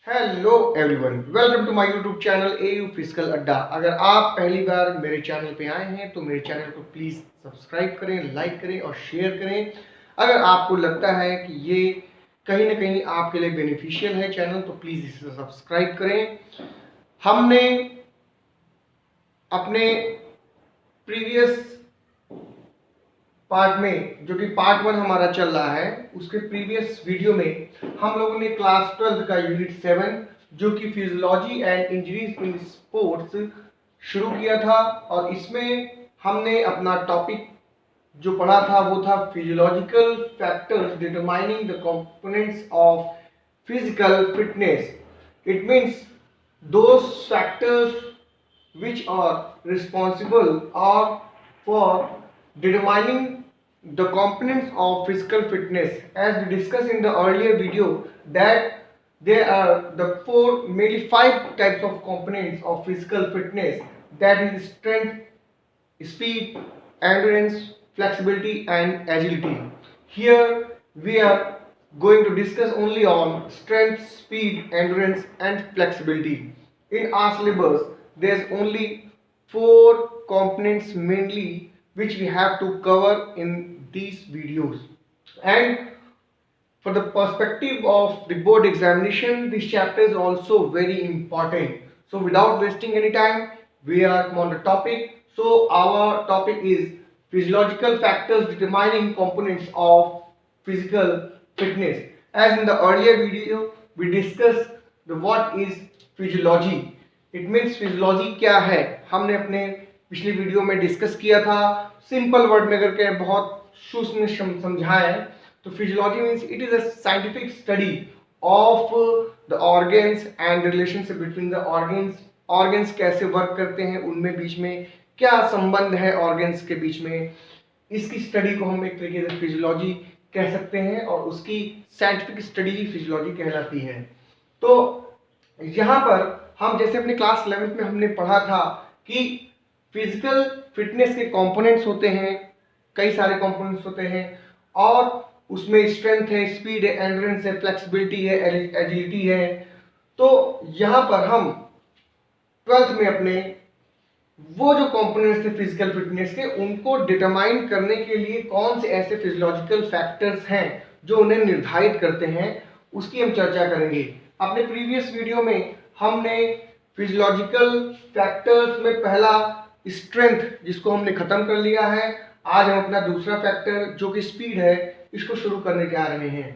Hello everyone, welcome to my YouTube channel AU physical Adda. अगर आप पहली बार मेरे चैनल पे आए हैं तो मेरे चैनल को प्लीज़ सब्सक्राइब करें, लाइक करें और शेयर करें। अगर आपको लगता है कि ये कहीं ना कहीं आपके लिए बेनिफिशियल है चैनल, तो प्लीज़ इसे सब्सक्राइब करें। हमने अपने प्रीवियस पार्ट में, जो कि पार्ट 1 हमारा चल रहा है, उसके प्रीवियस वीडियो में हम लोगों ने क्लास 12 का यूनिट 7 जो कि physiology and injuries in sports शुरू किया था। और इसमें हमने अपना टॉपिक जो पढ़ा था वो था physiological factors determining the components of physical fitness. It means those factors which are responsible or for determining the components of physical fitness. As we discussed in the earlier video that there are the mainly 5 types of components of physical fitness, that is strength, speed, endurance, flexibility and agility. Here we are going to discuss only on strength, speed, endurance and flexibility. In our syllabus there's only 4 components mainly which we have to cover in these videos. And for the perspective of the board examination, this chapter is also very important. So without wasting any time, we are on the topic. So our topic is physiological factors determining components of physical fitness. As in the earlier video we discussed the what is physiology. It means physiology क्या है, हमने अपने पिछले video में discuss किया था। Simple word में करके बहुत सूक्ष्म समझाया है। तो physiology means it is a scientific study of the organs and relationship between the organs. Organs कैसे वर्क करते हैं, उनमें बीच में क्या संबंध है ऑर्गन्स के बीच में, इसकी स्टडी को हम एक तरीके से फिजियोलॉजी कह सकते हैं और उसकी साइंटिफिक स्टडी ही फिजियोलॉजी कहलाती है। तो यहाँ पर हम जैसे अपने क्लास 11th में हमने पढ़ा था कि फिजिकल फिटनेस के कंपोनेंट्स होते हैं, कई सारे कंपोनेंट्स होते हैं और उसमें स्ट्रेंथ है, स्पीड है, एंड्योरेंस है, फ्लेक्सिबिलिटी है, एजिलिटी है। तो यहाँ पर हम 12th में अपने वो जो कंपोनेंट्स थे फिजिकल फिटनेस के, उनको डिटरमाइन करने के लिए कौन से ऐसे फिजियोलॉजिकल फैक्टर्स हैं जो उन्हें निर्धारित करते हैं, उसकी हम चर्चा करेंगे। अपने प्रीवियस वीडियो में हमने फिजियोलॉजिकल फैक्टर्स में पहला स्ट्रेंथ जिसको हमने खत्म कर लिया है। आज हम अपना दूसरा फैक्टर जो कि स्पीड है इसको शुरू करने जा रहे हैं।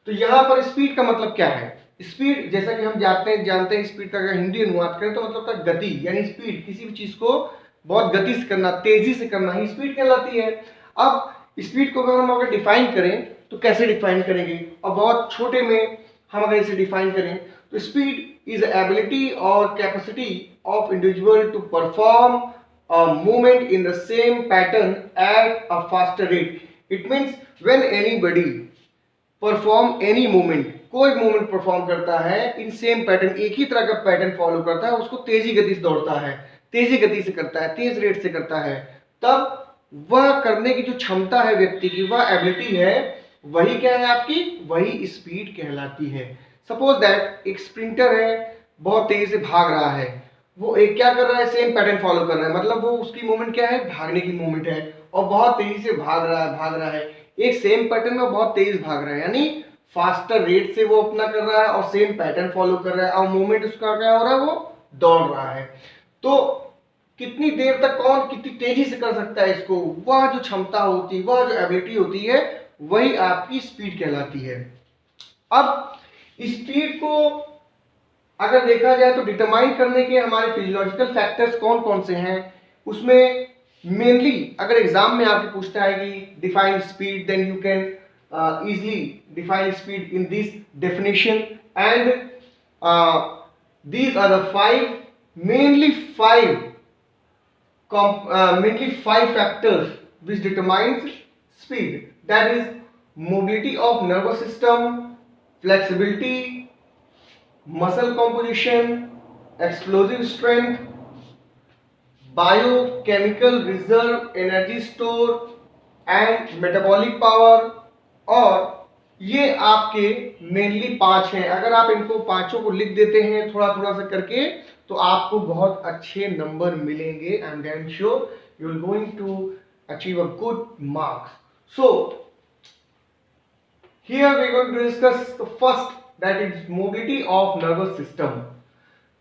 तो यहाँ पर स्पीड का मतलब क्या है? स्पीड जैसा कि हम जानते हैं स्पीड का अगर हिंदी अनुवाद करें तो मतलब था गति, यानी स्पीड किसी भी चीज को बहुत गति से करना, तेजी से करना ही स्पीड कहलाती है। अब स्पीड को अगर हम अगर डिफाइन करें तो कैसे डिफाइन करेंगे, और बहुत छोटे में हम अगर इसे डिफाइन करें तो speed is the ability or capacity of individual to perform a movement in the same pattern at a faster rate. It means when anybody perform any movement, कोई मूवमेंट परफॉर्म करता है इन सेम पैटर्न, एक ही तरह का pattern follow करता है, उसको तेजी गति से दौड़ता है, तेजी गति से करता है, तेज रेट से करता है, तब वह करने की जो क्षमता है व्यक्ति की, वह एबिलिटी है, वही क्या है आपकी, वही स्पीड कहलाती है। सपोज दैट एक स्प्रिंटर है, बहुत तेजी से भाग रहा है, वो एक क्या कर रहा है, सेम पैटर्न फॉलो कर रहा है, मतलब वो उसकी मूवमेंट क्या है, भागने की मूवमेंट है, और बहुत तेजी से भाग रहा है, एक सेम पैटर्न में बहुत तेज भाग रहा है, यानी फास्टर रेट से वो अपना कर रहा है और सेम पैटर्न फॉलो कर रहा है, और मूवमेंट उसका क्या हो रहा है, वो दौड़ रहा है। तो कितनी देर तक कौन कितनी तेजी से कर सकता है इसको, वह जो क्षमता होती है, वह जो एबिलिटी होती है, वही आपकी स्पीड कहलाती है। अब स्पीड को अगर देखा जाए तो डिटरमाइन करने के हमारे फिजियोलॉजिकल फैक्टर्स कौन कौन से हैं, उसमें मेनली अगर एग्जाम में आपके पूछता है कि define speed, then you can easily define speed in this definition, and these are the mainly five factors which determines speed, that is mobility of nervous system, flexibility, muscle composition, explosive strength, biochemical reserve, energy store and metabolic power, और ये आपके mainly 5 हैं। अगर आप इनको पांचों को लिख देते हैं थोड़ा थोड़ा सा करके तो आपको बहुत अच्छे नंबर मिलेंगे। I am damn sure you are going to achieve a good marks. So here we are going to discuss the first, that is mobility of nervous system।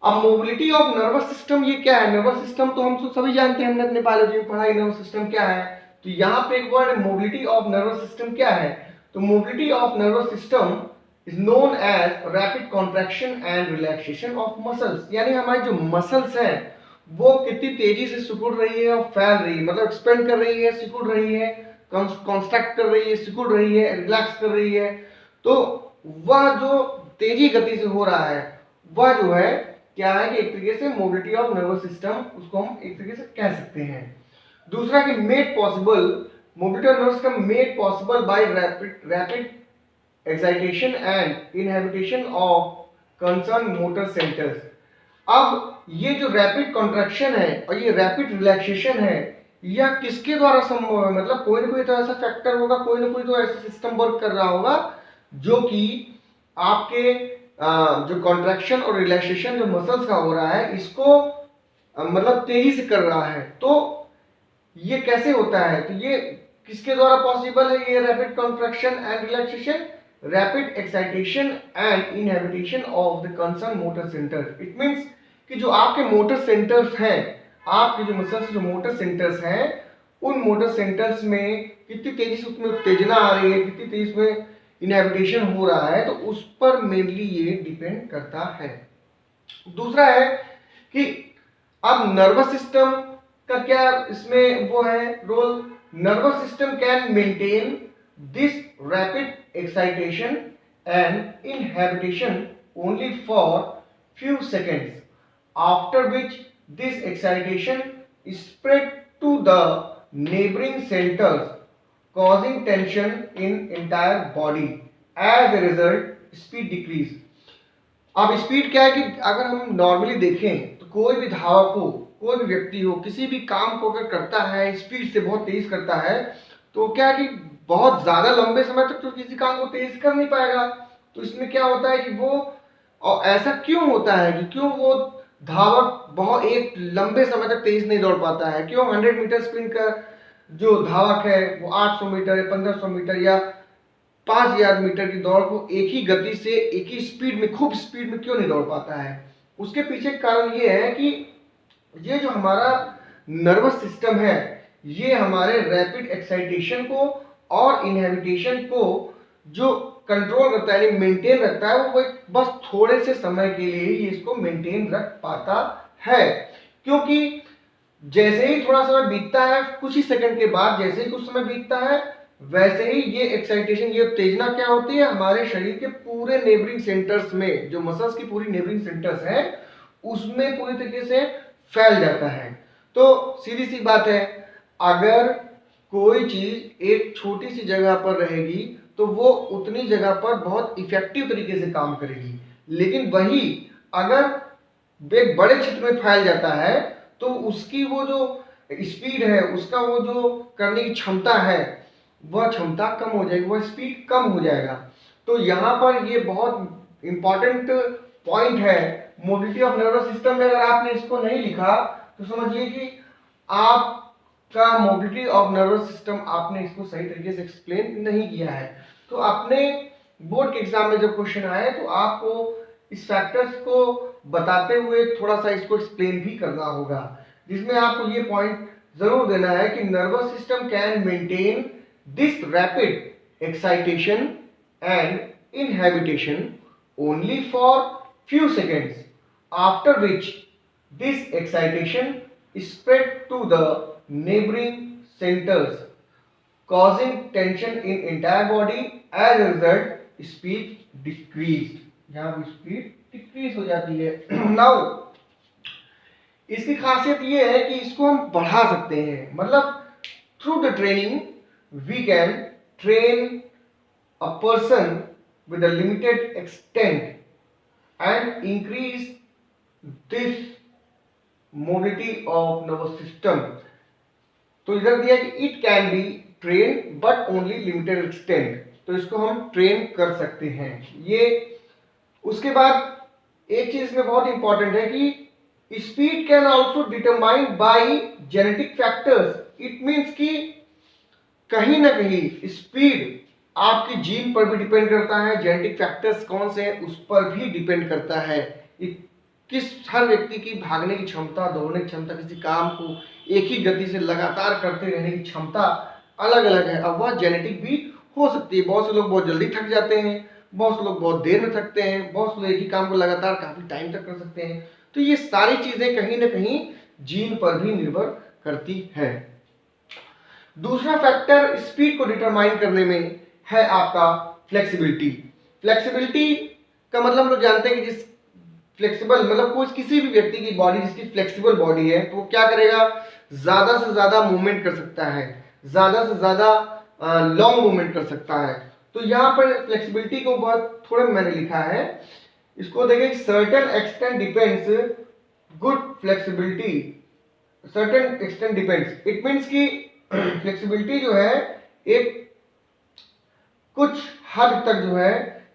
अब मोबिलिटी ऑफ नर्वस सिस्टम ये क्या है? Nervous system तो हम तो सभी जानते हैं, हमने अपने बायोलॉजी में पढ़ा है नर्वस सिस्टम क्या है। तो यहाँ पे एक word mobility of nervous system क्या है? तो mobility of nervous system is known as rapid contraction and relaxation of muscles. यानी हमारी जो मसल्स हैं वो कितनी तेजी से सिकुड़ रही है और फैल रही है, मतलब एक्सपेंड कर रही है, सिकुड़ रही है, कॉन्स्ट्रक्ट कर रही है, सिकुड़ रही है, रिलैक्स कर रही है। तो वह जो तेजी गति से हो रहा है वह जो है क्या है कि एक तरीके से मोबिलिटी ऑफ नर्वस सिस्टम, उसको हम एक तरीके से कह सकते हैं। दूसरा कि made possible, mobility of nervous system made possible by rapid excitation and inhibition of concern motor centres. अब ये जो रैपिड कॉन्ट्रैक्शन है और ये रैपिड रिलैक्सेशन है यह किसके द्वारा संभव है? मतलब कोई ना कोई तो ऐसा फैक्टर होगा, कोई ना कोई तो ऐसा सिस्टम वर्क कर रहा होगा जो कि आपके जो कॉन्ट्रैक्शन और रिलैक्सेशन जो मसल्स का हो रहा है इसको मतलब तेजी से कर रहा है। तो ये कैसे होता है? तो ये किसके द्वारा पॉसिबल है? ये rapid contraction and relaxation, rapid excitation and inhibition of the concern motor centre. It means कि जो आपके मोटर सेंटर्स हैं, आपके जो मसल्स जो मोटर सेंटर्स हैं, उन मोटर सेंटर्स में कितनी तेजी से उसमें उत्तेजना आ रही है, कितनी तेजी में इनहिबिशन हो रहा है, तो उस पर मेनली ये डिपेंड करता है। दूसरा है कि अब नर्वस सिस्टम का क्या इसमें वो है role? Nervous system can maintain this rapid excitation and inhibition only for few seconds, after which this excitation is spread to the neighboring centers, causing tension in entire body. As a result, speed decrease। अब speed क्या है कि अगर हम normally देखें तो कोई भी धावक हो, कोई भी व्यक्ति हो, किसी भी काम को अगर करता है स्पीड से बहुत तेज करता है तो क्या है कि बहुत ज्यादा लंबे समय तक तो किसी काम को तेज कर नहीं पाएगा। तो इसमें क्या होता है कि वो, और ऐसा क्यों होता है कि क्यों वो धावक बहुत एक लंबे समय तक तेज नहीं दौड़ पाता है? क्यों 100 मीटर स्प्रिंट का जो धावक है वो 800 मीटर या 1500 मीटर या 5000 मीटर की दौड़ को एक ही गति से एक ही स्पीड में, खूब स्पीड में क्यों नहीं दौड़ पाता है? उसके पीछे कारण ये है कि ये जो हमारा नर्वस सिस्टम है ये हमारे रैपिड एक्साइटेशन को और इनहिबिशन को जो कंट्रोल करता है, मेंटेन रखता है, वो बस थोड़े से समय के लिए ही इसको मेंटेन रख पाता है। क्योंकि जैसे ही थोड़ा समय बीतता है, कुछ ही सेकंड के बाद जैसे ही कुछ समय बीतता है, वैसे ही ये एक्साइटेशन, ये उत्तेजना क्या होती है हमारे शरीर के पूरे नेबरिंग सेंटर्स में, जो मसल्स की पूरी नेबरिंग सेंटर्स है उसमें पूरी तरीके से फैल जाता है। तो सीधी सी बात है, अगर कोई चीज एक छोटी सी जगह पर रहेगी तो वो उतनी जगह पर बहुत इफेक्टिव तरीके से काम करेगी, लेकिन वही अगर एक बड़े क्षेत्र में फैल जाता है तो उसकी वो जो स्पीड है, उसका वो जो करने की क्षमता है, वह क्षमता कम हो जाएगी, वह स्पीड कम हो जाएगा। तो यहाँ पर ये बहुत इंपॉर्टेंट पॉइंट है मोबिलिटी ऑफ नर्वस सिस्टम में। अगर आपने इसको नहीं लिखा तो समझिए कि आपका मोबिलिटी ऑफ नर्वस सिस्टम आपने इसको सही तरीके से एक्सप्लेन नहीं किया है। तो अपने बोर्ड के एग्जाम में जब क्वेश्चन आए तो आपको इस फैक्टर्स को बताते हुए थोड़ा सा इसको एक्सप्लेन भी करना होगा, जिसमें आपको ये पॉइंट जरूर देना है कि nervous system can maintain this rapid excitation and inhibition only for few seconds, after which this excitation spread to the neighboring centers, causing tension in entire body. As a result, speed decreased। यहाँ पर speed decrease हो जाती है। Now, इसकी खासियत ये है कि इसको हम बढ़ा सकते हैं, मतलब through the training we can train a person with a limited extent and increase this mobility of nervous system. तो इधर दिया कि it can be train but only limited extent. तो इसको हम ट्रेन कर सकते हैं। ये उसके बाद एक चीज में बहुत इंपॉर्टेंट है कि speed can also determine by genetic factors. It means कि कहीं ना कहीं स्पीड आपके जीन पर भी डिपेंड करता है, जेनेटिक फैक्टर्स कौन से हैं उस पर भी डिपेंड करता है। किस हर व्यक्ति की भागने की क्षमता, दौड़ने की क्षमता, किसी काम को एक ही गति से लगातार करते रहने की क्षमता अलग अलग है। अब वह जेनेटिक भी हो सकती है। बहुत से लोग बहुत जल्दी थक जाते हैं, बहुत से लोग बहुत देर में थकते हैं, बहुत से लोग एक ही काम को लगातार काफी टाइम तक कर सकते हैं। तो ये सारी चीजें कहीं ना कहीं जीन पर भी निर्भर करती है। दूसरा फैक्टर स्पीड को डिटरमाइन करने में है आपका फ्लेक्सिबिलिटी। फ्लेक्सिबिलिटी का मतलब लोग जानते हैं कि जिस फ्लेक्सिबल मतलब कोई किसी भी व्यक्ति की बॉडी जिसकी फ्लेक्सिबल बॉडी है तो वो क्या करेगा, ज्यादा से ज्यादा मूवमेंट कर सकता है, ज्यादा से ज्यादा लॉन्ग मूवमेंट कर सकता है। तो यहाँ पर फ्लेक्सिबिलिटी को बहुत थोड़ा मैंने लिखा है, इसको देखिए, certain extent depends good flexibility, certain extent depends. It means कि फ्लेक्सिबिलिटी जो है एक कुछ हद तक जो है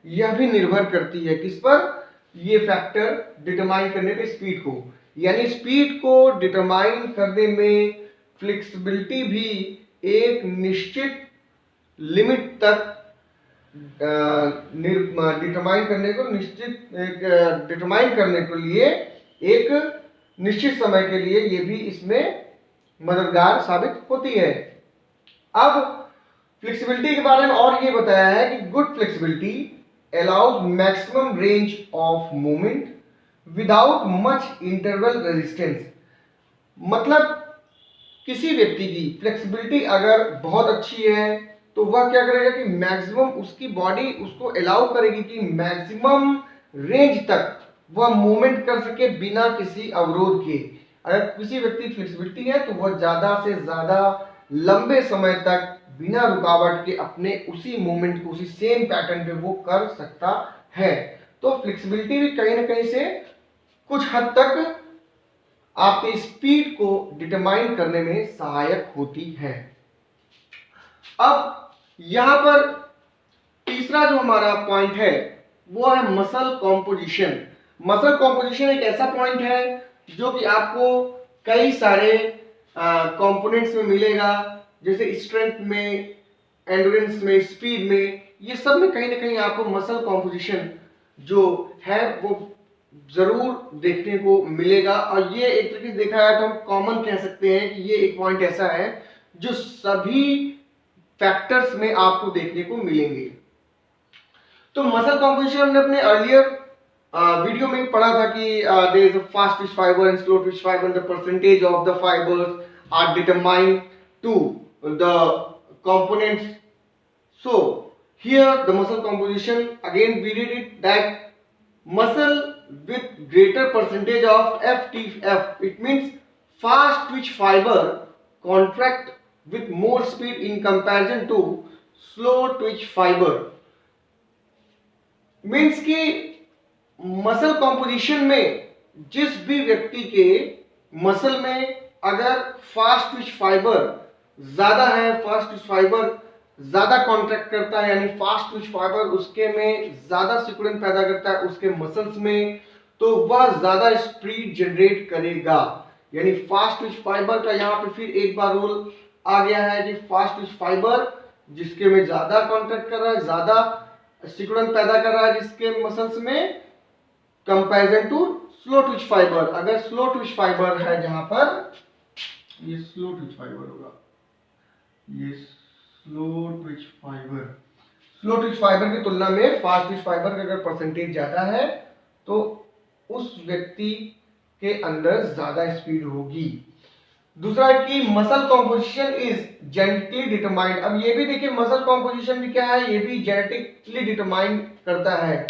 यह भी निर्भर करती है किस पर, ये फैक्टर डिटरमाइन करने पे स्पीड को, यानी स्पीड को डिटरमाइन करने में फ्लेक्सिबिलिटी भी एक निश्चित लिमिट तक डिटरमाइन करने को डिटरमाइन करने के लिए एक निश्चित समय के लिए ये भी इसमें मददगार साबित होती है। अब फ्लेक्सिबिलिटी के बारे में और ये बताया है कि good flexibility allows maximum range of movement without much interval resistance। मतलब किसी व्यक्ति की फ्लेक्सिबिलिटी अगर बहुत अच्छी है तो वह क्या करेगा कि मैक्सिमम उसकी बॉडी उसको अलाउ करेगी कि मैक्सिमम रेंज तक वह मूवमेंट कर सके बिना किसी अवरोध के। अगर किसी व्यक्ति की फ्लेक्सिबिलिटी है तो वह ज्यादा से ज्यादा लंबे समय तक बिना रुकावट के अपने उसी मूवमेंट को उसी सेम पैटर्न पे वो कर सकता है। तो फ्लेक्सिबिलिटी भी कहीं ना कहीं से कुछ हद तक आपके स्पीड को डिटरमाइन करने में सहायक होती है। अब यहां पर तीसरा जो हमारा पॉइंट है वो है मसल कॉम्पोजिशन। मसल कॉम्पोजिशन एक ऐसा पॉइंट है जो कि आपको कई सारे कंपोनेंट्स में मिलेगा, जैसे स्ट्रेंथ में, एंड्योरेंस में, स्पीड में, ये सब में कहीं ना कहीं आपको मसल कॉम्पोजिशन जो है वो जरूर देखने को मिलेगा। और ये एक तरीके से देखा जाए तो हम कॉमन कह सकते हैं कि ये एक पॉइंट ऐसा है जो सभी फैक्टर्स में आपको देखने को मिलेंगे। तो मसल कॉम्पोजिशन हमने अपने अर्लियर वीडियो में पढ़ा था कि there is a fast twitch fibre and slow twitch fibre, the percentage of the fibres are determined to the components. So here the muscle composition, again we read it that muscle with greater percentage of FTF, it means fast twitch fiber contract with more speed in comparison to slow twitch fiber। Means कि muscle composition में जिस भी व्यक्ति के muscle में अगर fast twitch fibre ज्यादा है, फास्ट ट्विच फाइबर ज्यादा कॉन्ट्रैक्ट करता है, यानी फास्ट ट्विच फाइबर उसके में ज्यादा सिकुड़न पैदा करता है उसके मसल्स में, तो वह ज्यादा स्पीड जनरेट करेगा। यानी फास्ट ट्विच फाइबर का यहाँ पे फिर एक बार रूल आ गया है कि फास्ट ट्विच फाइबर जिसके में ज्यादा कॉन्ट्रैक्ट कर रहा है, ज्यादा सिकुड़न पैदा कर रहा है जिसके मसल्स में, comparison to slow twitch fibre. अगर स्लो ट्विच फाइबर है जहां पर, ये स्लो ट्विच फाइबर होगा, ये slow twitch fibre, slow twitch fibre की तुलना में फास्ट ट्विच फाइबर का अगर परसेंटेज ज्यादा है तो उस व्यक्ति के अंदर ज्यादा स्पीड होगी। दूसरा है कि muscle composition is genetically determined. अब ये भी देखिए मसल कॉम्पोजिशन भी क्या है, ये भी जेनेटिकली डिटरमाइन करता है।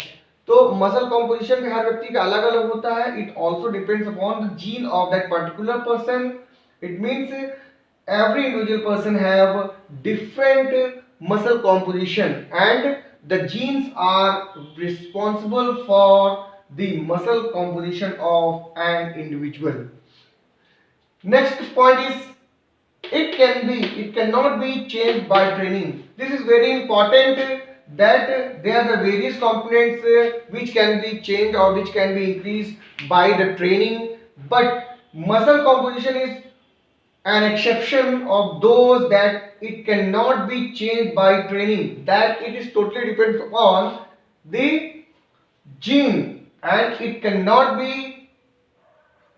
तो मसल कॉम्पोजिशन भी हर व्यक्ति का अलग अलग होता है। It also depends upon the gene of that particular person. It means every individual person have different muscle composition and the genes are responsible for the muscle composition of an individual. Next point is it cannot be changed by training. This is very important that there are the various components which can be changed or which can be increased by the training, but muscle composition is an exception of those that it cannot be changed by training, that it is totally depends upon the gene and it cannot be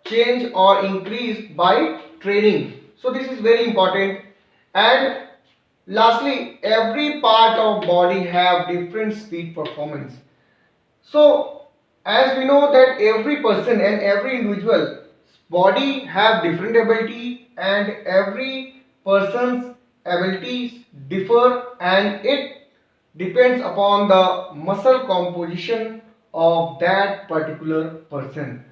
changed or increased by training. So this is very important. And lastly, every part of body have different speed performance. So as we know that every person and every individual body have different ability and every person's abilities differ and it depends upon the muscle composition of that particular person.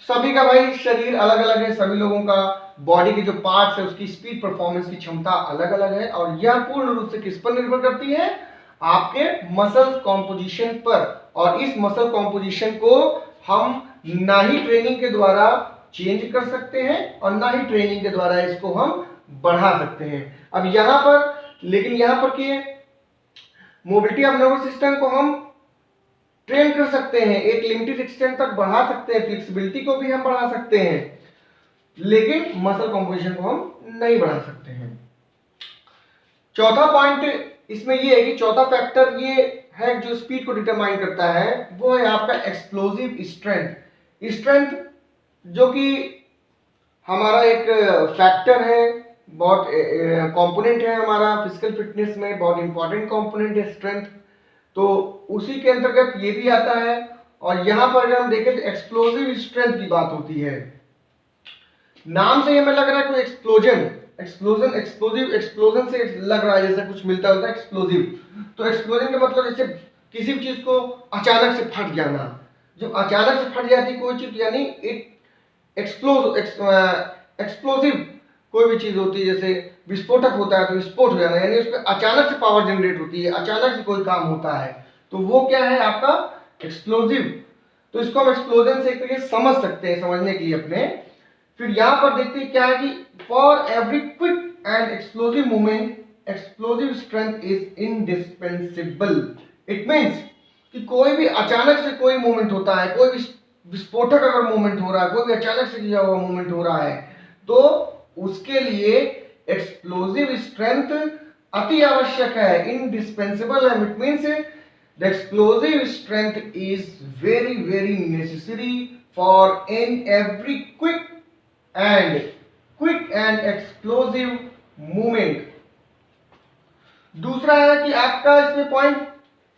सभी का भाई शरीर अलग अलग है, सभी लोगों का बॉडी के जो पार्ट्स है उसकी स्पीड परफॉर्मेंस की क्षमता अलग अलग है और यह पूर्ण रूप से किस पर निर्भर करती है, आपके मसल कॉम्पोजिशन पर। और इस मसल कॉम्पोजिशन को हम ना ही ट्रेनिंग के द्वारा चेंज कर सकते हैं और ना ही ट्रेनिंग के द्वारा इसको हम बढ़ा सकते हैं। अब यहां पर लेकिन यहां पर क्या है, मोबिलिटी ऑफ नर्वस सिस्टम को हम ट्रेन कर सकते हैं, एक लिमिटेड एक्सटेंट तक बढ़ा सकते हैं, फ्लेक्सिबिलिटी को भी हम बढ़ा सकते हैं, लेकिन मसल कॉम्पोजिशन को हम नहीं बढ़ा सकते हैं। चौथा पॉइंट इसमें ये है कि चौथा फैक्टर ये है जो स्पीड को डिटरमाइन करता है, वो है आपका एक्सप्लोजिव स्ट्रेंथ। स्ट्रेंथ जो कि हमारा एक फैक्टर है, बहुत कंपोनेंट है हमारा फिजिकल फिटनेस में, बहुत इंपॉर्टेंट कंपोनेंट है स्ट्रेंथ, तो उसी के अंतर्गत ये भी आता है। और यहां पर अगर हम देखें तो एक्सप्लोजिव स्ट्रेंथ की बात होती है। नाम से हमें लग रहा है कोई एक्सप्लोजन एक्सप्लोजन से लग रहा है जैसे कुछ मिलता होता है एक्सप्लोजिव। तो एक्सप्लोजन का मतलब जैसे किसी भी चीज को अचानक से फट जाना, जब अचानक से फट जाती कोई चीज यानी एक एक्सप्लोजिव कोई भी चीज होती है, जैसे विस्फोटक होता है तो विस्फोट हो जाना, यानी उसमें अचानक से पावर जनरेट होती है, अचानक से कोई काम होता है, तो वो क्या है आपका एक्सप्लोजिव। तो इसको हम एक्सप्लोजन से एक तरीके समझ सकते हैं, समझने के लिए अपने। फिर यहां पर देखते हैं क्या है कि for every quick and explosive movement explosive strength is indispensable. It means कि कोई भी अचानक से कोई मूवमेंट होता है, कोई भी विस्फोटक अगर मूवमेंट हो रहा है, कोई भी अचानक से किया हुआ मूवमेंट हो रहा है, तो उसके लिए एक्सप्लोजिव स्ट्रेंथ अति आवश्यक है, इंडिस्पेंसिबल है। It means the explosive strength is very very necessary for in every quick and explosive movement. दूसरा है कि आपका इसमें point,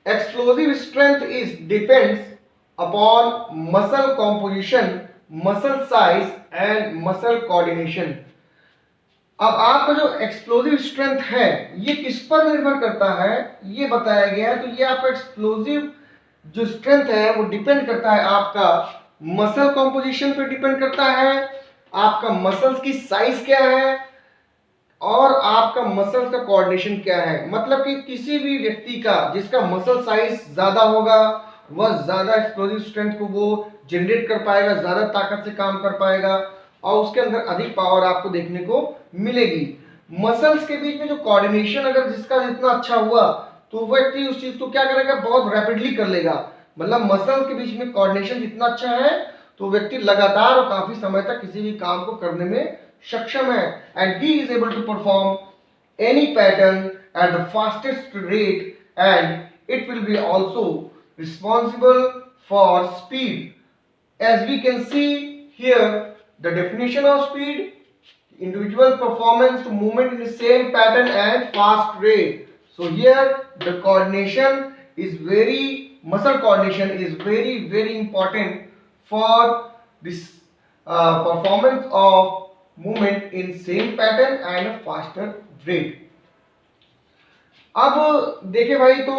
explosive strength is depends upon muscle composition, muscle size and muscle coordination. अब आपका जो एक्सप्लोजिव स्ट्रेंथ है ये किस पर निर्भर करता है ये बताया गया है। तो ये आपका एक्सप्लोजिव जो स्ट्रेंथ है वो डिपेंड करता है आपका मसल कॉम्पोजिशन पे डिपेंड करता है, आपका मसल्स की साइज क्या है और आपका मसल्स का कोऑर्डिनेशन क्या है। मतलब कि किसी भी व्यक्ति का जिसका मसल साइज ज्यादा होगा वह ज्यादा एक्सप्लोजिव स्ट्रेंथ को वो जनरेट कर पाएगा, ज्यादा ताकत से काम कर पाएगा और उसके अंदर अधिक पावर आपको देखने को मिलेगी। मसल्स के बीच में जो कोऑर्डिनेशन अगर जिसका जितना अच्छा हुआ तो व्यक्ति उस चीज को क्या करेगा, बहुत रैपिडली कर लेगा। मतलब मसल के बीच में कोऑर्डिनेशन जितना अच्छा है तो व्यक्ति लगातार और काफी समय तक किसी भी काम को करने में सक्षम है, and he is able to perform any pattern at the fastest rate and it will be also responsible for speed. As we can see here the definition of speed, individual performance to movement in the same pattern and fast rate. So here the coordination is muscle coordination is very important for this performance of movement in same pattern and a faster rate. अब देखिए भाई, तो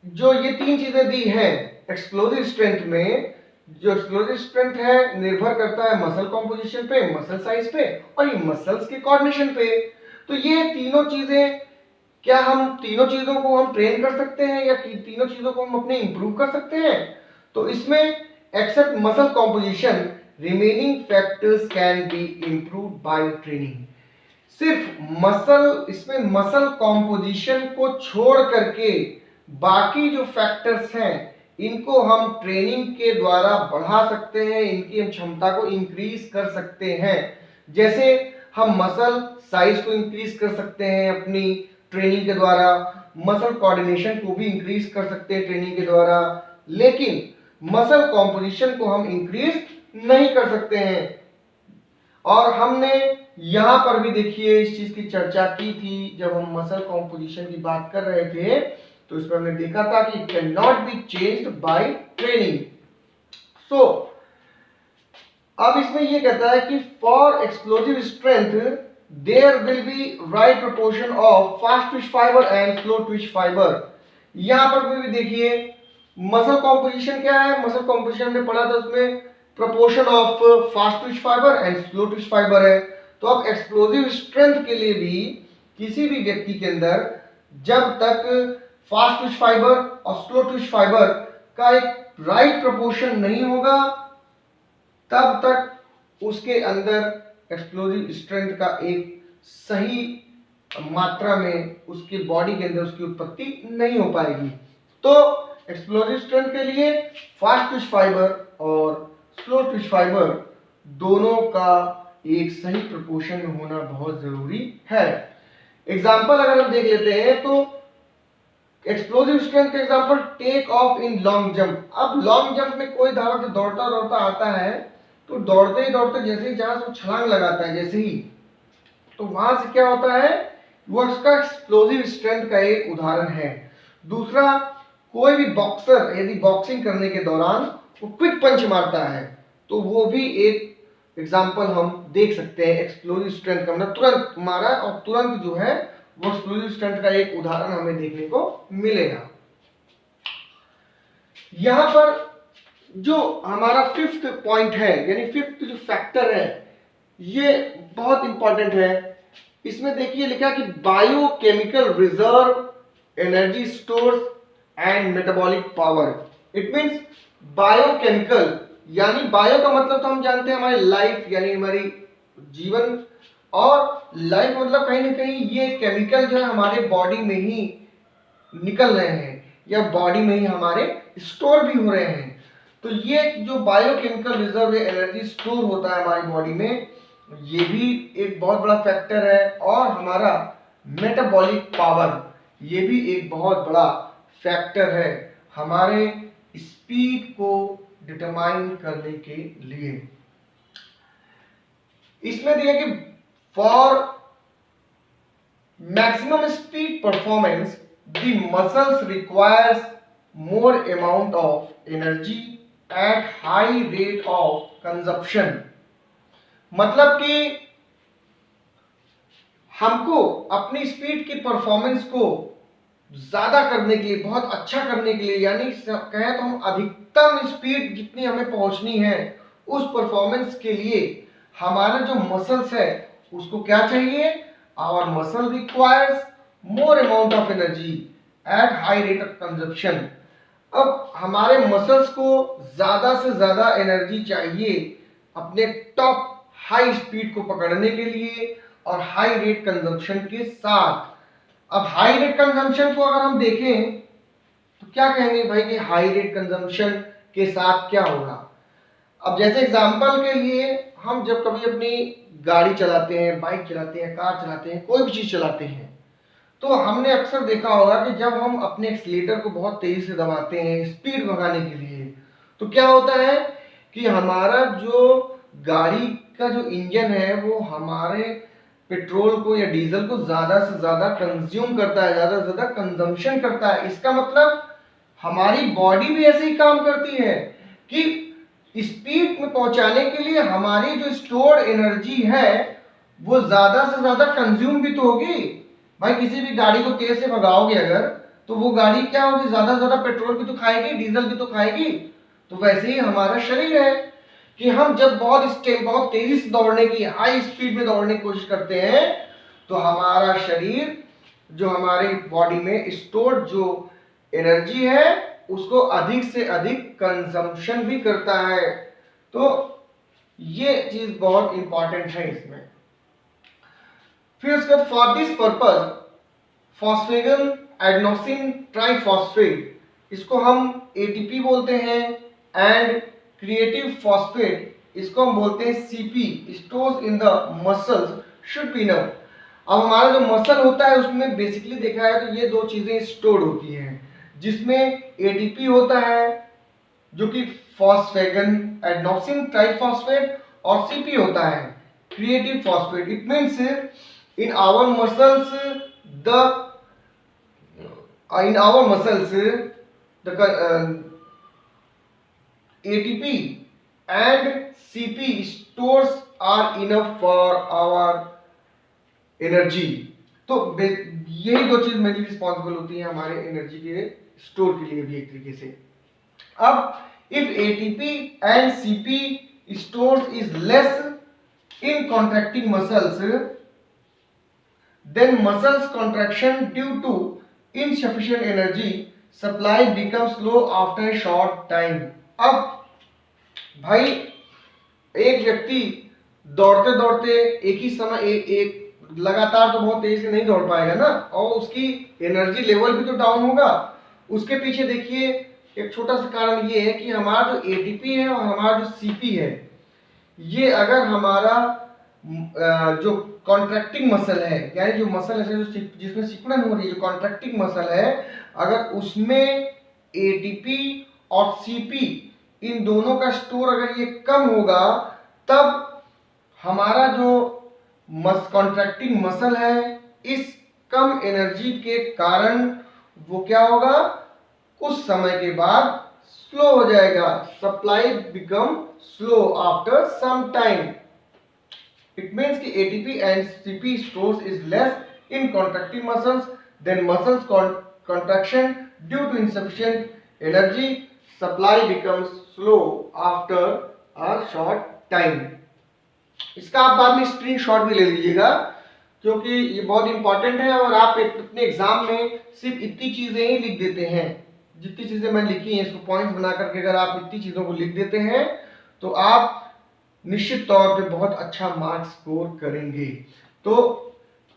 जो ये तीन चीजें दी है explosive strength में, जो एक्सप्लोजिव स्ट्रेंथ है निर्भर करता है मसल कॉम्पोजिशन पे, मसल साइज पे और ये मसल्स के कोऑर्डिनेशन पे। तो ये तीनों चीजें, क्या हम तीनों चीजों को हम ट्रेन कर सकते हैं या तीनों चीजों को हम अपने इंप्रूव कर सकते हैं? तो इसमें except muscle composition remaining factors can be improved by training. सिर्फ मसल, इसमें मसल कॉम्पोजिशन को छोड़ करके बाकी जो फैक्टर्स हैं इनको हम ट्रेनिंग के द्वारा बढ़ा सकते हैं, इनकी हम क्षमता को इंक्रीज कर सकते हैं। जैसे हम मसल साइज को इंक्रीज कर सकते हैं अपनी ट्रेनिंग के द्वारा, मसल कोऑर्डिनेशन को भी इंक्रीज कर सकते हैं ट्रेनिंग के द्वारा, लेकिन मसल कॉम्पोजिशन को हम इंक्रीज नहीं कर सकते हैं। और हमने यहां पर भी देखिए इस चीज की चर्चा की थी जब हम मसल कॉम्पोजिशन की बात कर रहे थे, तो इस पर हमने देखा था कि it can not be changed by training. So अब इसमें ये कहता है कि for explosive strength there will be right proportion of fast twitch fibre and slow twitch fibre. यहां पर भी देखिए मसल कॉम्पोजिशन क्या है, मसल कॉम्पोजिशन हमने पढ़ा था, उसमें proportion of fast twitch fibre and slow twitch fibre है। तो अब एक्सप्लोजिव स्ट्रेंथ के लिए भी किसी भी व्यक्ति के अंदर जब तक फास्ट ट्विच फाइबर और स्लो ट्विच फाइबर का एक राइट प्रोपोर्शन नहीं होगा तब तक उसके अंदर एक्सप्लोजिव स्ट्रेंथ का एक सही मात्रा में उसके बॉडी के अंदर उसकी उत्पत्ति नहीं हो पाएगी। तो एक्सप्लोजिव स्ट्रेंथ के लिए फास्ट ट्विच फाइबर और स्लो ट्विच फाइबर दोनों का एक सही प्रोपोर्शन में होना बहुत जरूरी है। एग्जाम्पल अगर हम देख लेते हैं तो एक्सप्लोजिव स्ट्रेंथ का example take off in long jump. अब लॉन्ग जंप में कोई धावक दौड़ता दौड़ता आता है तो दौड़ते ही दौड़ते जैसे ही जहां से छलांग लगाता है जैसे ही, तो वहां से क्या होता है, वो उसका एक्सप्लोजिव स्ट्रेंथ का एक उदाहरण है। दूसरा, कोई भी बॉक्सर यदि बॉक्सिंग करने के दौरान वो क्विक पंच मारता है तो वो भी एक एग्जांपल हम देख सकते हैं एक्सप्लोजिव स्ट्रेंथ का, मतलब तुरंत मारा और तुरंत जो है वो एक्सप्लोजिव स्ट्रेंथ का एक उदाहरण हमें देखने को मिलेगा। यहां पर जो हमारा फिफ्थ पॉइंट है, यानी फिफ्थ जो फैक्टर है, ये बहुत इंपॉर्टेंट है। इसमें देखिए लिखा कि biochemical reserve energy stores and metabolic power. It means biochemical, यानी बायो का मतलब तो हम जानते हैं हमारी लाइफ, यानी हमारी जीवन, और लाइफ मतलब कहीं ना कहीं ये केमिकल जो है हमारे बॉडी में ही निकल रहे हैं या बॉडी में ही हमारे स्टोर भी हो रहे हैं। तो ये जो बायोकेमिकल रिजर्व एनर्जी स्टोर होता है हमारी बॉडी में, ये भी एक बहुत बड़ा फैक्टर है। और हमारा मेटाबॉलिक पावर, ये भी एक बहुत बड़ा फैक्टर है हमारे स्पीड को डिटरमाइन करने के लिए। इसमें दिया कि for maximum speed performance the muscles requires more amount of energy at high rate of consumption. मतलब कि हमको अपनी स्पीड की परफॉर्मेंस को ज्यादा करने के लिए, बहुत अच्छा करने के लिए, यानी कहें तो हम अधिकतम स्पीड जितनी हमें पहुंचनी है उस परफॉर्मेंस के लिए हमारा जो मसल्स है उसको क्या चाहिए, our muscle requires more amount of energy at high rate of consumption. अब हमारे मसल्स को ज्यादा से ज्यादा एनर्जी चाहिए अपने टॉप हाई स्पीड को पकड़ने के लिए और हाई रेट कंजम्पशन के साथ। अब हाई रेट कंजम्पशन को अगर हम देखें तो क्या कहेंगे भाई कि हाई रेट कंजम्पशन के साथ क्या होगा। अब जैसे एग्जांपल के लिए हम जब कभी अपनी गाड़ी चलाते हैं, बाइक चलाते हैं, कार चलाते हैं, कोई भी चीज चलाते हैं, तो हमने अक्सर देखा होगा कि जब हम अपने एक्सीलेटर को बहुत तेजी से दबाते हैं स्पीड भगाने के लिए, तो क्या होता है कि हमारा जो गाड़ी का जो इंजन है वो हमारे पेट्रोल को या डीजल को ज्यादा से ज्यादा कंज्यूम करता है, ज्यादा से ज्यादा कंजम्पशन करता है। इसका मतलब हमारी बॉडी भी ऐसे ही काम करती है कि स्पीड में पहुंचाने के लिए हमारी जो स्टोर्ड एनर्जी है वो ज्यादा से ज्यादा कंज्यूम भी तो होगी। भाई किसी भी गाड़ी को तेज से भगाओगे अगर, तो वो गाड़ी क्या होगी, ज्यादा से ज्यादा पेट्रोल भी तो खाएगी, डीजल भी तो खाएगी। तो वैसे ही हमारा शरीर है कि हम जब बहुत तेजी से दौड़ने की, हाई स्पीड में दौड़ने की कोशिश करते हैं तो हमारा शरीर जो हमारे बॉडी में स्टोर्ड जो एनर्जी है उसको अधिक से अधिक कंजम्पशन भी करता है। तो ये चीज बहुत इंपॉर्टेंट है इसमें। फिर उसके बाद for this purpose phosphagen adenosine triphosphate, इसको हम एटीपी बोलते हैं, एंड क्रिएटिव फॉस्फेट इसको हम बोलते हैं CP, stores in the muscles should be known. अब हमारा जो मसल होता है उसमें बेसिकली देखा है तो ये दो चीजें स्टोर होती हैं, जिसमें एटीपी होता है जो कि फॉस्फेगन एडेनोसिन ट्राइफॉस्फेट, और सीपी होता है creative phosphate. It means in our muscles the in our muscles the ATP and CP stores are enough for our energy। तो यही दो चीज मेनली रिस्पॉन्सिबल होती है हमारे एनर्जी के स्टोर के लिए भी एक तरीके से। अब if ATP and CP stores is less in contracting muscles, then muscles contraction due to insufficient energy supply becomes slow after a short time। अब भाई एक व्यक्ति दौड़ते दौड़ते एक ही समय एक लगातार तो बहुत तेजी से नहीं दौड़ पाएगा ना, और उसकी एनर्जी लेवल भी तो डाउन होगा। उसके पीछे देखिए एक छोटा सा कारण ये है कि हमारा जो एटीपी है और हमारा जो सीपी है, ये अगर हमारा जो कॉन्ट्रैक्टिंग मसल है, यानी जो मसल है जिसमें सिकुड़न हो रही है, जो कॉन्ट्रैक्टिंग मसल है, अगर उसमें एटीपी और सीपी इन दोनों का स्टोर अगर ये कम होगा, तब हमारा जो कॉन्ट्रैक्टिंग मसल है इस कम एनर्जी के कारण वो क्या होगा, कुछ समय के बाद स्लो हो जाएगा। Supply become slow after some time. It means कि ATP and CP stores is less in contracting muscles, then muscles contraction due to insufficient energy supply becomes slow after a short time। इसका आप बाद में screenshot भी ले लीजिएगा क्योंकि ये बहुत इंपॉर्टेंट है, और आप अपने एग्जाम में सिर्फ इतनी चीजें ही लिख देते हैं, जितनी चीजें मैंने लिखी हैं इसको पॉइंट्स बना करके अगर आप इतनी चीजों को लिख देते हैं तो आप निश्चित तौर पे बहुत अच्छा मार्क्स स्कोर करेंगे। तो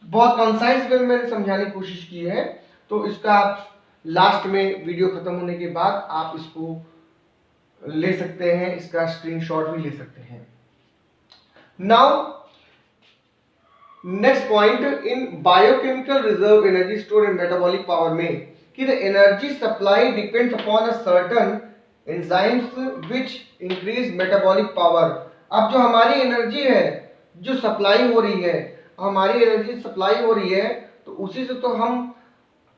बहुत कंसाइज वे में मैंने समझाने की कोशिश की है, तो इसका आप लास्ट में वीडियो खत्म होने के बाद आप इसको ले सकते हैं, इसका स्क्रीनशॉट भी ले सकते हैं। Now next point, in biochemical reserve energy store and metabolic power में कि the energy supply depends upon a certain enzymes which increase metabolic power. अब जो हमारी एनर्जी है जो सप्लाई हो रही है, हमारी एनर्जी सप्लाई हो रही है तो उसी से तो हम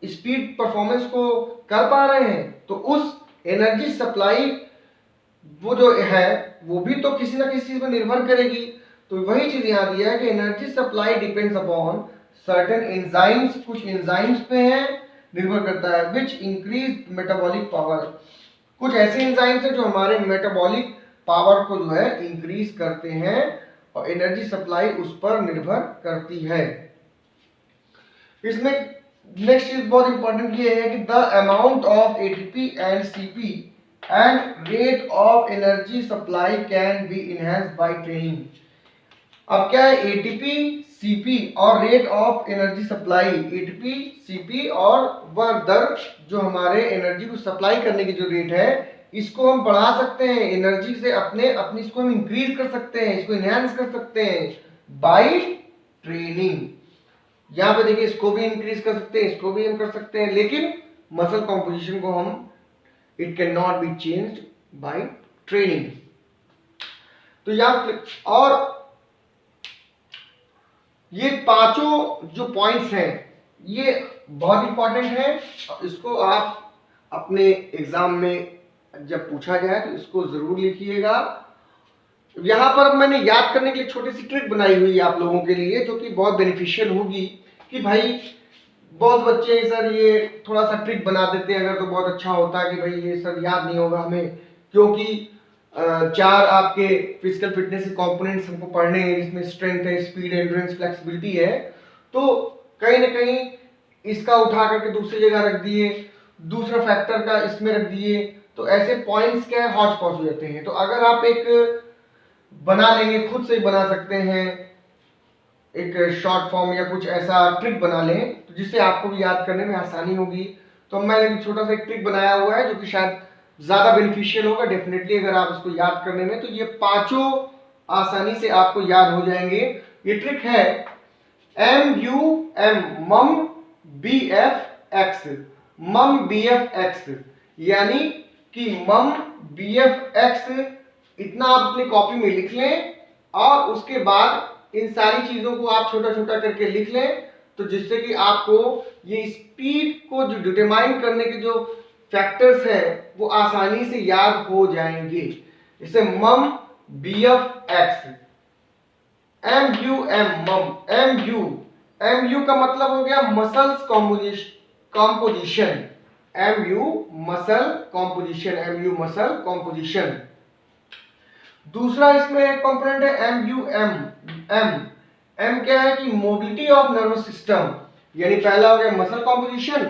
स्पीड परफॉर्मेंस को कर पा रहे हैं। तो उस एनर्जी सप्लाई वो जो है वो भी तो किसी ना किसी चीज पर निर्भर करेगी। तो वही चीज यहाँ दिया है कि energy supply depends upon certain enzymes, कुछ एंजाइम्स पे है निर्भर करता है, विच इंक्रीज मेटाबॉलिक पावर। कुछ ऐसे एंजाइम्स हैं जो हमारे मेटाबॉलिक पावर को जो है इंक्रीज करते हैं और एनर्जी सप्लाई उस पर निर्भर करती है। इसमें नेक्स्ट चीज बहुत इंपॉर्टेंट ये है कि the amount of ATP and CP and rate of energy supply can be enhanced by training. अब क्या है, एटीपी सीपी और rate of energy supply, ATP CP और वह दर जो हमारे एनर्जी को सप्लाई करने की जो रेट है, इसको हम बढ़ा सकते हैं एनर्जी से, अपने इसको हम इंक्रीज कर सकते हैं, इसको इनहैंस कर सकते हैं बाय ट्रेनिंग। यहां पे देखिए इसको भी इंक्रीज कर सकते हैं, इसको भी हम कर सकते हैं, लेकिन मसल कॉम्पोजिशन को हम it can not be changed by training. तो यहां और ये पांचों जो पॉइंट्स हैं ये बहुत इंपॉर्टेंट है, इसको आप अपने एग्जाम में जब पूछा जाए तो इसको जरूर लिखिएगा। यहां पर मैंने याद करने के लिए छोटी सी ट्रिक बनाई हुई है आप लोगों के लिए जो कि बहुत बेनिफिशियल होगी कि भाई बहुत बच्चे सर ये थोड़ा सा ट्रिक बना देते हैं अगर तो बहुत अच्छा होता है कि भाई ये सर याद नहीं होगा हमें, क्योंकि चार आपके फिजिकल फिटनेस के कंपोनेंट्स हमको पढ़ने हैं जिसमें स्ट्रेंथ है, स्पीड, एंड्योरेंस, फ्लेक्सिबिलिटी है। तो कहीं ना कहीं इसका उठा करके दूसरी जगह रख दिए, दूसरा फैक्टर का इसमें रख दिए, तो ऐसे पॉइंट्स क्या है हॉच पॉच हो जाते हैं। तो अगर आप एक बना लेंगे, खुद से ही बना सकते हैं, एक शॉर्ट फॉर्म या कुछ ऐसा ट्रिक बना लें तो जिससे आपको भी याद करने में आसानी होगी। तो मैंने एक छोटा सा एक ट्रिक बनाया हुआ है जो कि शायद ज़्यादा बेनिफिशियल होगा डेफिनेटली अगर आप इसको याद करने में। तो ये पांचों आसानी से आपको याद हो जाएंगे। ये ट्रिक है MUM, मम BF X, मम BF X, यानी कि मम BF X इतना आप अपनी कॉपी में लिख लें और उसके बाद इन सारी चीजों को आप छोटा छोटा करके लिख लें, तो जिससे कि आपको ये स्पीड को जो डिटरमाइन करने के जो फैक्टर्स है वो आसानी से याद हो जाएंगे। इसे मम BF X, MUM, मम MU का मतलब हो गया muscles composition, MU muscle composition. दूसरा इसमें एक कंपोनेंट है MUM, M क्या है कि मोबिलिटी ऑफ नर्वस सिस्टम, यानी पहला हो गया मसल कॉम्पोजिशन,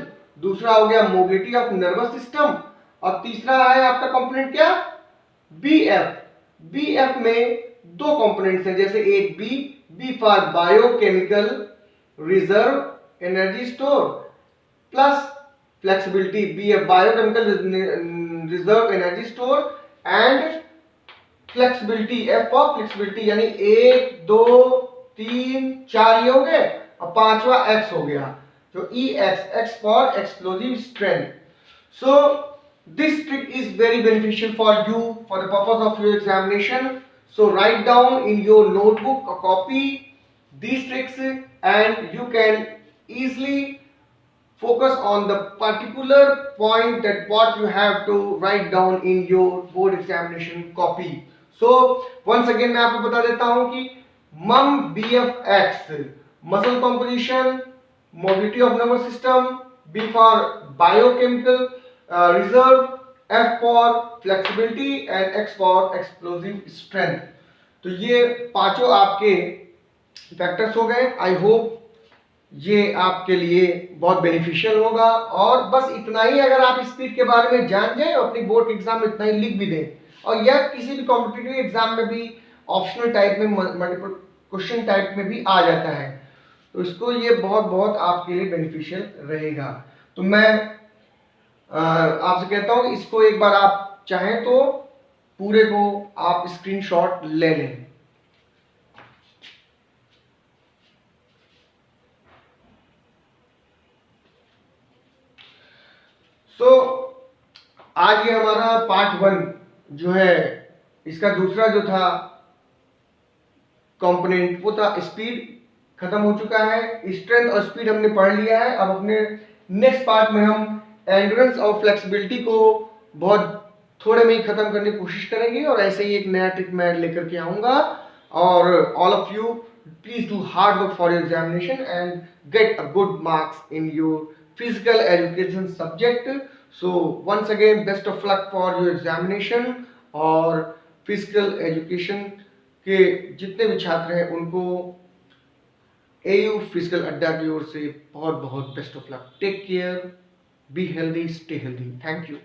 दूसरा हो गया मोबिलिटी ऑफ नर्वस सिस्टम और तीसरा है आपका कंपोनेंट क्या BF में दो कंपोनेंट्स हैं, जैसे एक B for biochemical reserve energy store plus flexibility, BF biochemical reserve energy store and flexibility, F for flexibility, यानी 1 2 3 4 ये हो गए और पांचवा X हो गया, तो X for explosive strength. So this trick is very beneficial for you for the purpose of your examination. So write down in your notebook a copy these tricks and you can easily focus on the particular point that what you have to write down in your board examination copy. So once again मैं आपको बता देता हूं कि मम BF X muscle composition, mobility of nervous system, B for biochemical reserve, F for flexibility and X for explosive strength। तो ये पांचों आपके फैक्टर्स हो गए। आई होप ये आपके लिए बहुत बेनिफिशियल होगा और बस इतना ही अगर आप स्पीड के बारे में जान जाए और अपनी बोर्ड के एग्जाम में इतना ही लिख भी दें, और यह किसी भी कॉम्पिटिटिव एग्जाम में भी ऑप्शनल टाइप में मल्टीपल क्वेश्चन टाइप में भी आ जाता है, तो इसको ये बहुत बहुत आपके लिए बेनिफिशियल रहेगा। तो मैं आपसे कहता हूँ इसको एक बार आप चाहें तो पूरे को आप स्क्रीनशॉट ले लें। आज ये हमारा पार्ट 1 जो है इसका दूसरा जो था कंपोनेंट वो था स्पीड, खत्म हो चुका है। स्ट्रेंथ और स्पीड हमने पढ़ लिया है। अब अपने नेक्स्ट पार्ट में हम एंड्योरेंस और फ्लेक्सिबिलिटी को बहुत थोड़े में ही खत्म करने की कोशिश करेंगे और ऐसे ही एक नया ट्रिक मैं लेकर के आऊंगा। और all of you please do hard work for your examination and get a good marks in your physical education subject. So once again best of luck for your examination और physical education के जितने भी छात्र हैं उनको AU physical अड्डा की ओर से बहुत बहुत best of luck. Take care, be healthy, stay healthy. Thank you.